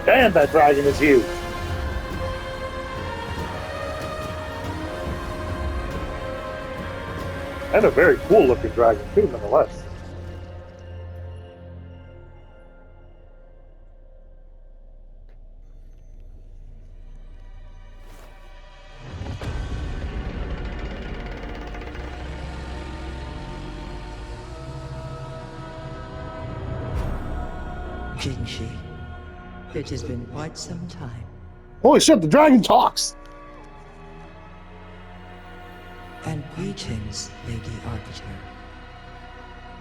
Damn, that dragon is huge. And a very cool looking dragon, too, nonetheless. Jinshi, it has been quite some time. Holy shit, the dragon talks! And greetings, Lady Arbiter.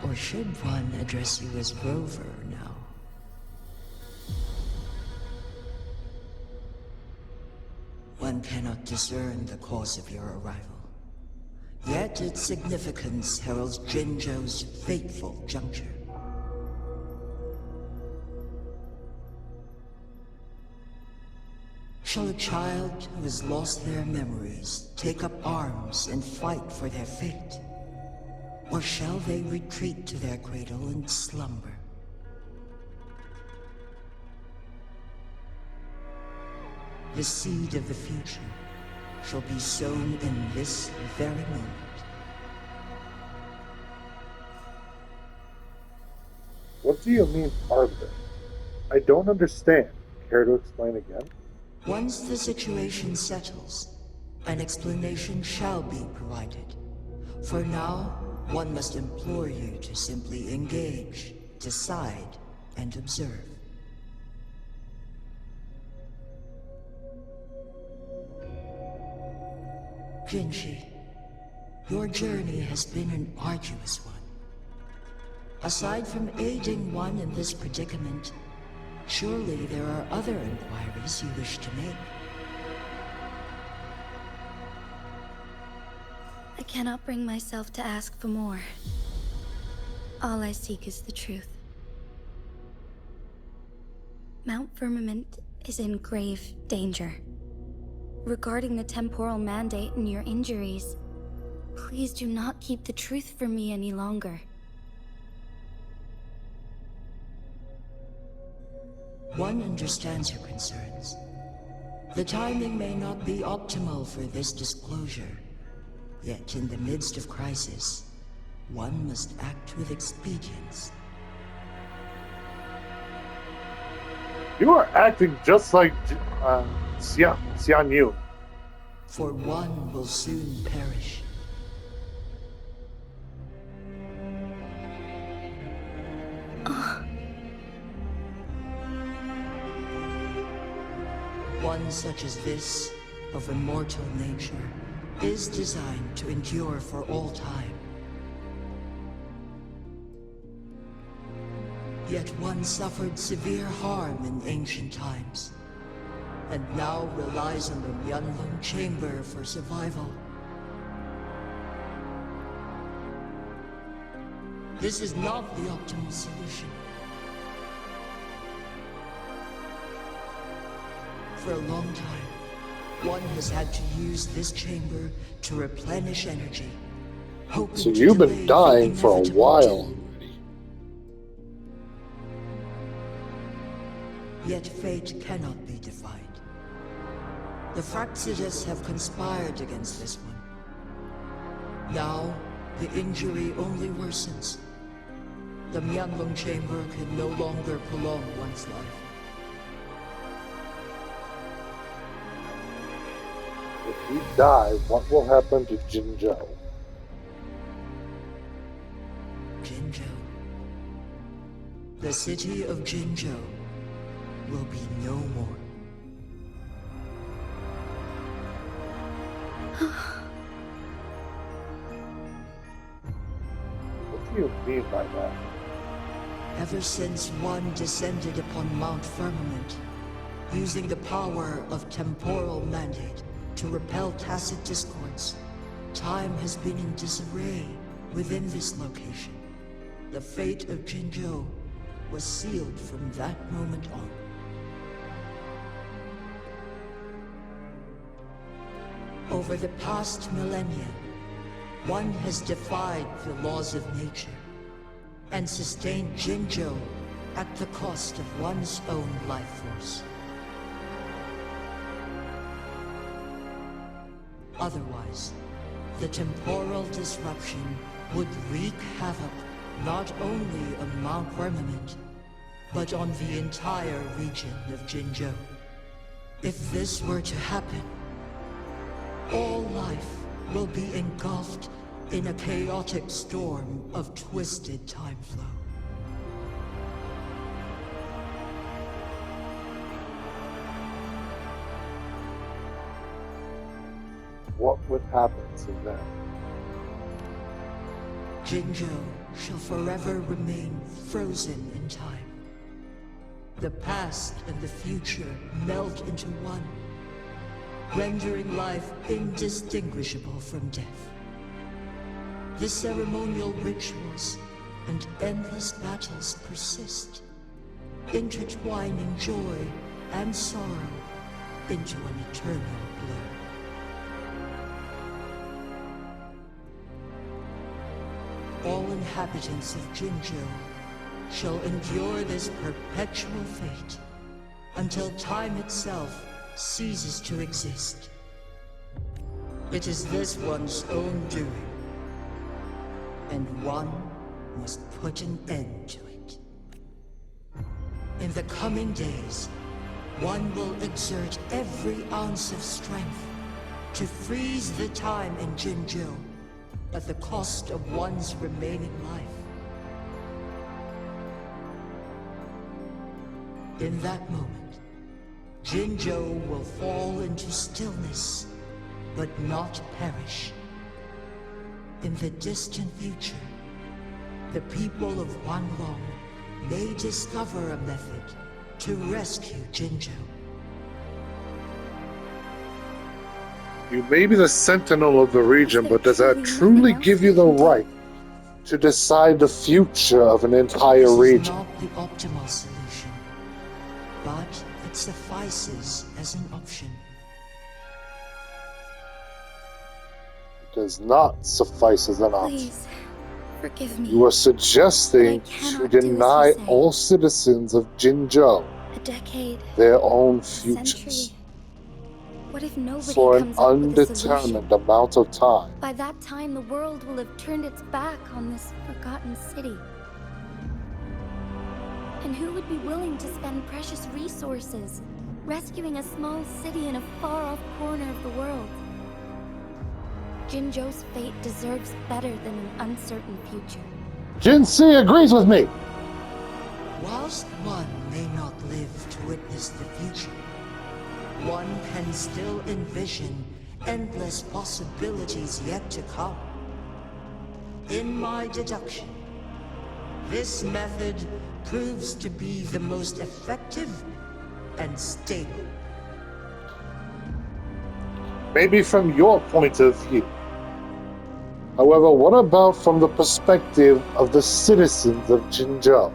Or should one address you as Rover now? One cannot discern the cause of your arrival. Yet its significance heralds Jinzhou's fateful juncture. Shall a child who has lost their memories take up arms and fight for their fate? Or shall they retreat to their cradle and slumber? The seed of the future shall be sown in this very moment. What do you mean, Arbiter? I don't understand. Care to explain again? Once the situation settles, an explanation shall be provided. For now, one must implore you to simply engage, decide, and observe. Jinshi, your journey has been an arduous one. Aside from aiding one in this predicament, surely there are other inquiries you wish to make. I cannot bring myself to ask for more. All I seek is the truth. Mount Firmament is in grave danger. Regarding the temporal mandate and your injuries, please do not keep the truth from me any longer. One understands your concerns. The timing may not be optimal for this disclosure. Yet in the midst of crisis, one must act with expedience. You are acting just like Xian Yu. For one will soon perish. One such as this, of immortal nature, is designed to endure for all time. Yet one suffered severe harm in ancient times, and now relies on the Mianlong Chamber for survival. This is not the optimal solution. For a long time, one has had to use this chamber to replenish energy, hoping So to you've delay been the dying for a inevitable while doom. already. Yet fate cannot be defied. The Fraxidas have conspired against this one. Now, the injury only worsens. The Mianlong Chamber can no longer prolong one's life. If you die, what will happen to Jinzhou? Jinzhou. The city of Jinzhou will be no more. What do you mean by that? Ever since one descended upon Mount Firmament, using the power of temporal mandate to repel tacit discords, time has been in disarray within this location. The fate of Jinzhou was sealed from that moment on. Over the past millennia, one has defied the laws of nature and sustained Jinzhou at the cost of one's own life force. otherwise, the temporal disruption would wreak havoc not only on Mount Firmament, but on the entire region of Jinzhou. If this were to happen, all life will be engulfed in a chaotic storm of twisted time flow. What would happen to them? Jinzhou shall forever remain frozen in time. The past and the future melt into one, rendering life indistinguishable from death. The ceremonial rituals and endless battles persist, intertwining joy and sorrow into an eternal blur. All inhabitants of Jinzhou shall endure this perpetual fate until time itself ceases to exist. It is this one's own doing, and one must put an end to it. In the coming days, one will exert every ounce of strength to freeze the time in Jinzhou at the cost of one's remaining life. In that moment, Jinzhou will fall into stillness, but not perish. In the distant future, the people of Wanlong may discover a method to rescue Jinzhou. You may be the sentinel of the region, but does that truly give you the right to decide the future of an entire This is region? not the optimal solution, but it suffices as an option. It does not suffice as an option. Please, forgive me. You are suggesting But I to cannot do as you deny say. all citizens of Jinzhou A decade, their own a futures century. What if nobody for an comes up with a solution? undetermined amount of time. By that time, the world will have turned its back on this forgotten city. And who would be willing to spend precious resources rescuing a small city in a far-off corner of the world? Jinzhou's fate deserves better than an uncertain future. Jin Si agrees with me. Whilst one may not live to witness the future, one can still envision endless possibilities yet to come. In my deduction, this method proves to be the most effective and stable. Maybe from your point of view. However, what about from the perspective of the citizens of Jinzhou?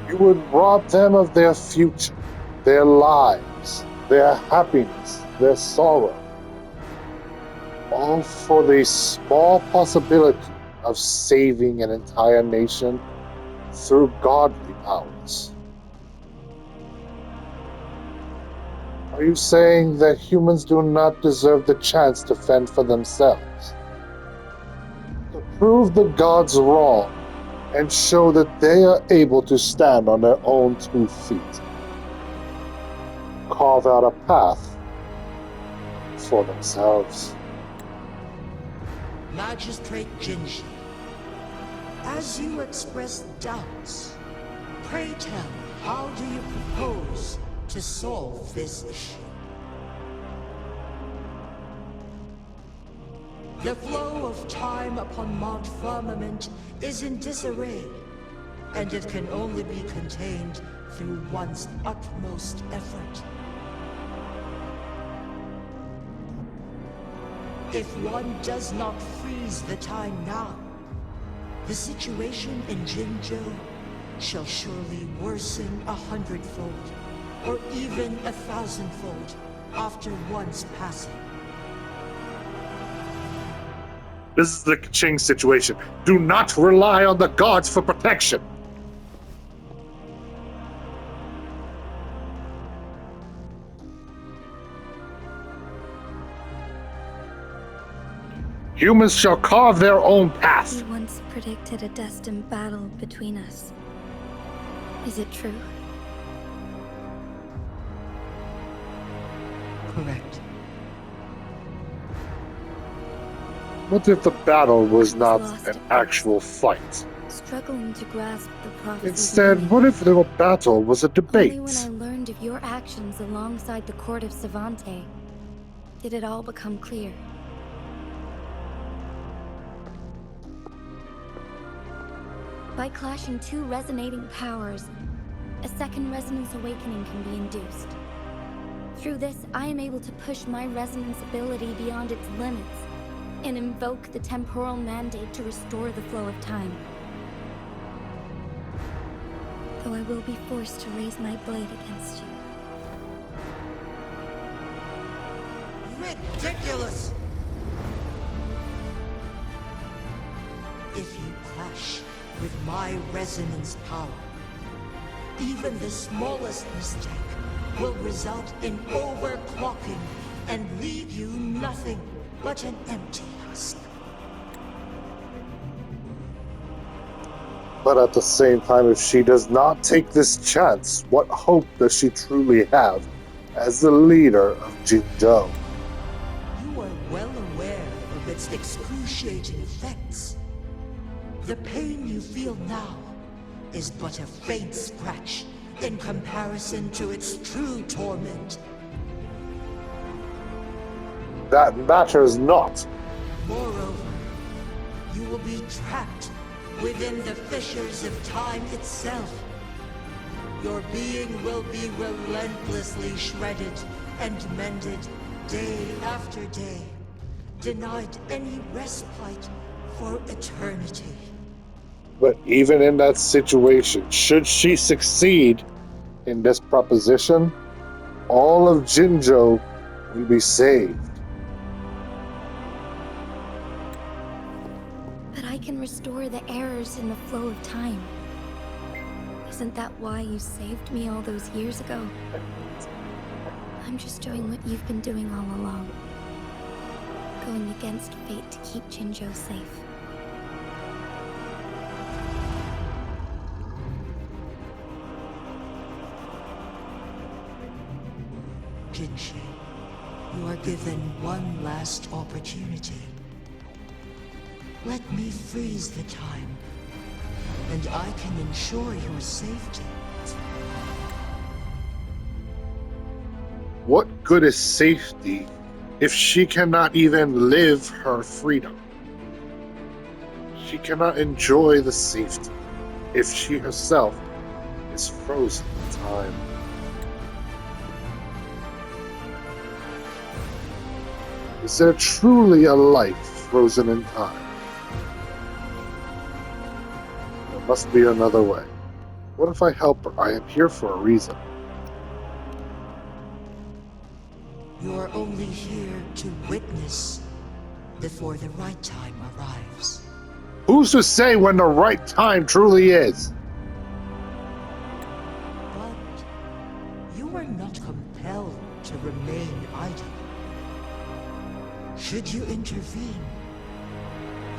You would rob them of their future, their lives, their happiness, their sorrow, all for the small possibility of saving an entire nation through godly powers. Are you saying that humans do not deserve the chance to fend for themselves? To prove the gods wrong and show that they are able to stand on their own 2 feet. Carve out a path for themselves. Magistrate Jinji, as you express doubts, pray tell, how do you propose to solve this issue? The flow of time upon Mount Firmament is in disarray, and it can only be contained through one's utmost effort. If one does not freeze the time now, the situation in Jinzhou shall surely worsen 100-fold, or even 1,000-fold, after one's passing. This is the Kaching situation. Do not rely on the gods for protection. Humans shall carve their own path. You once predicted a destined battle between us. Is it true? Correct. What if the battle was not Lost an at actual fight? Struggling to grasp the prophecy's Instead, meaning. what if the battle was a debate? Only when I learned of your actions alongside the court of Savante did it all become clear. By clashing two resonating powers, a second resonance awakening can be induced. Through this, I am able to push my resonance ability beyond its limits and invoke the temporal mandate to restore the flow of time. Though I will be forced to raise my blade against you. Ridiculous! If you clash with my resonance power, even the smallest mistake will result in overclocking and leave you nothing but an empty husk. But at the same time, if she does not take this chance, what hope does she truly have as the leader of Jinzhou? You are well aware of its excruciating effects. The pain you feel now is but a faint scratch in comparison to its true torment. That matters not. Moreover, you will be trapped within the fissures of time itself. Your being will be relentlessly shredded and mended day after day, denied any respite for eternity. But even in that situation, should she succeed in this proposition, all of Jinzhou will be saved. But I can restore the errors in the flow of time. Isn't that why you saved me all those years ago? I'm just doing what you've been doing all along. Going against fate to keep Jinzhou safe. Jinshi, you are given one last opportunity. Let me freeze the time, and I can ensure your safety. What good is safety if she cannot even live her freedom? She cannot enjoy the safety if she herself is frozen in time. Is there truly a life frozen in time? There must be another way. What if I help her? I am here for a reason. You're only here to witness before the right time arrives. Who's to say when the right time truly is? But you are not compelled to remain idle. Should you intervene,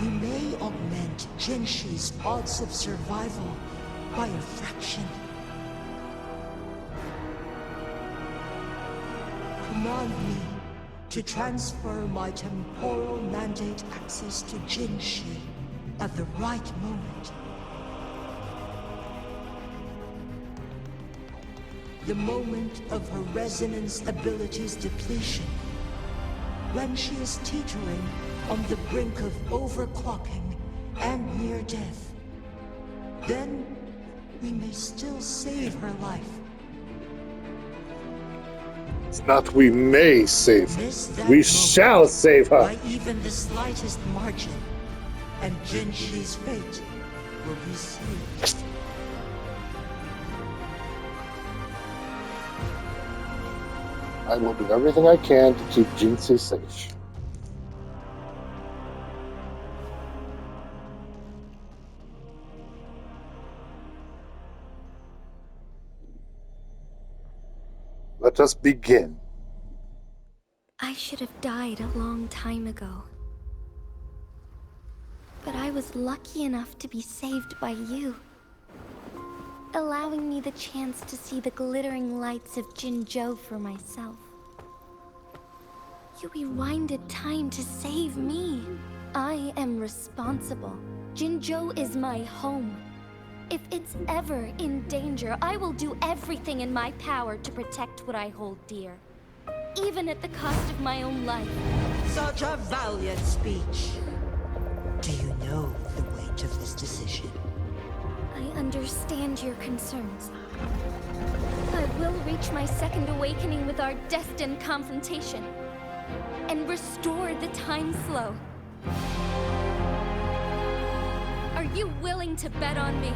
you may augment Jinshi's odds of survival by a fraction. Command me to transfer my temporal mandate access to Jinshi at the right moment. The moment of her resonance ability's depletion, when she is teetering on the brink of overclocking and near death. Then we may still save her life. It's not we may save her. Miss that We moment shall save her. by even the slightest margin, and Jinshi's fate will be sealed. I will do everything I can to keep Jinsei safe. Let us begin. I should have died a long time ago. was lucky enough to be saved by you, allowing me the chance to see the glittering lights of Jinzhou for myself. You rewinded time to save me. I am responsible. Jinzhou is my home. If it's ever in danger, I will do everything in my power to protect what I hold dear, even at the cost of my own life. Such a valiant speech. Do you know the weight of this decision? I understand your concerns. I will reach my second awakening with our destined confrontation and restore the time flow. Are you willing to bet on me?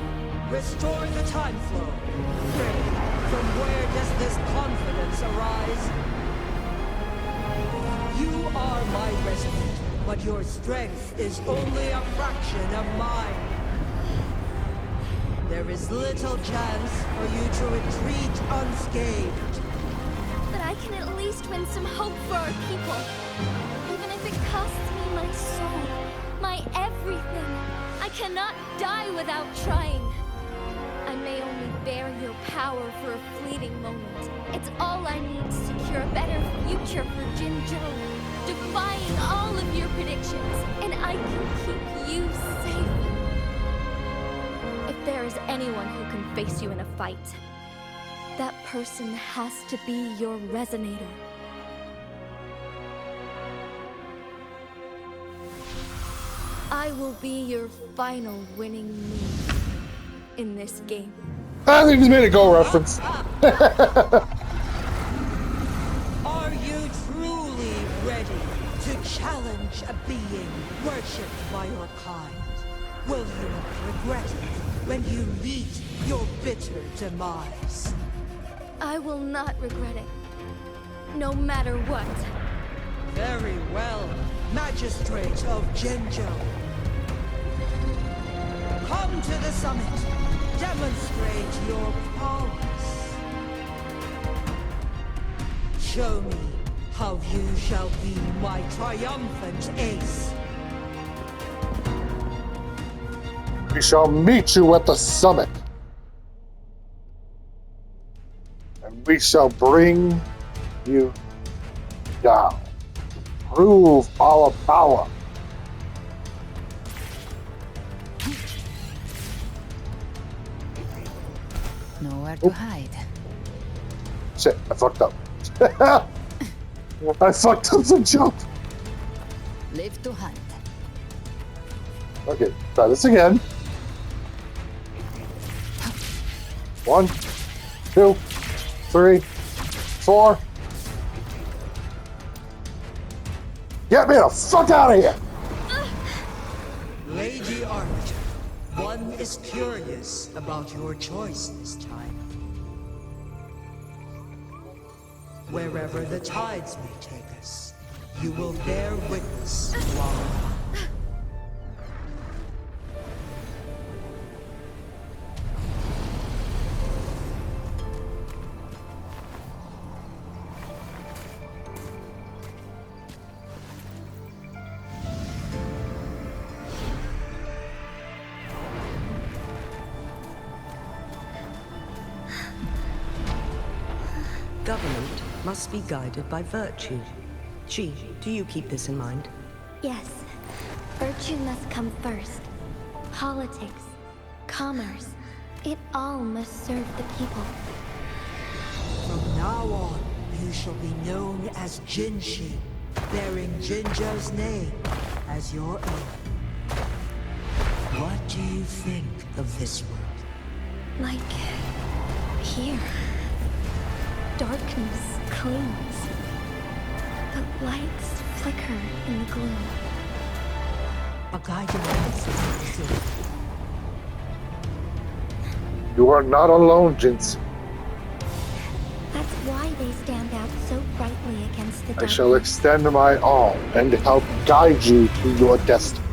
Restore the time flow. From where does this confidence arise? You are my resident, but your strength is only a fraction of mine. There is little chance for you to retreat unscathed. But I can at least win some hope for our people. Even if it costs me my soul, my everything. I cannot die without trying. I may only bear your power for a fleeting moment. It's all I need to secure a better future for Jinzhou, defying all of your predictions, and I can keep you safe. If there is anyone who can face you in a fight, that person has to be your resonator. I will be your final winning move in this game. I think he's made a Go reference. Are you truly ready to challenge a being worshipped by your kind? Will you regret it when you meet your bitter demise? I will not regret it, no matter what. Very well, Magistrate of Jinzhou. Come to the summit. Demonstrate your prowess. Show me how you shall be my triumphant ace. We shall meet you at the summit. And we shall bring you down. Prove our power. Nowhere to hide. Shit, I fucked up. I fucked up the jump. Live to hunt. Okay, try this again. 1, 2, 3, 4. Get me the fuck out of here! Lady Arbiter, one is curious about your choice this time. Wherever the tides may take us, you will bear witness to our path. Government must be guided by virtue. Chi, do you keep this in mind? Yes, virtue must come first. Politics, commerce, it all must serve the people. From now on, you shall be known as Jinshi, bearing Jinzhou's name as your own. What do you think of this world? Like here. Darkness clings. The lights flicker in the gloom. A guiding light. You are not alone, Jinx. That's why they stand out so brightly against the I darkness. shall extend my arm and help guide you to your destiny.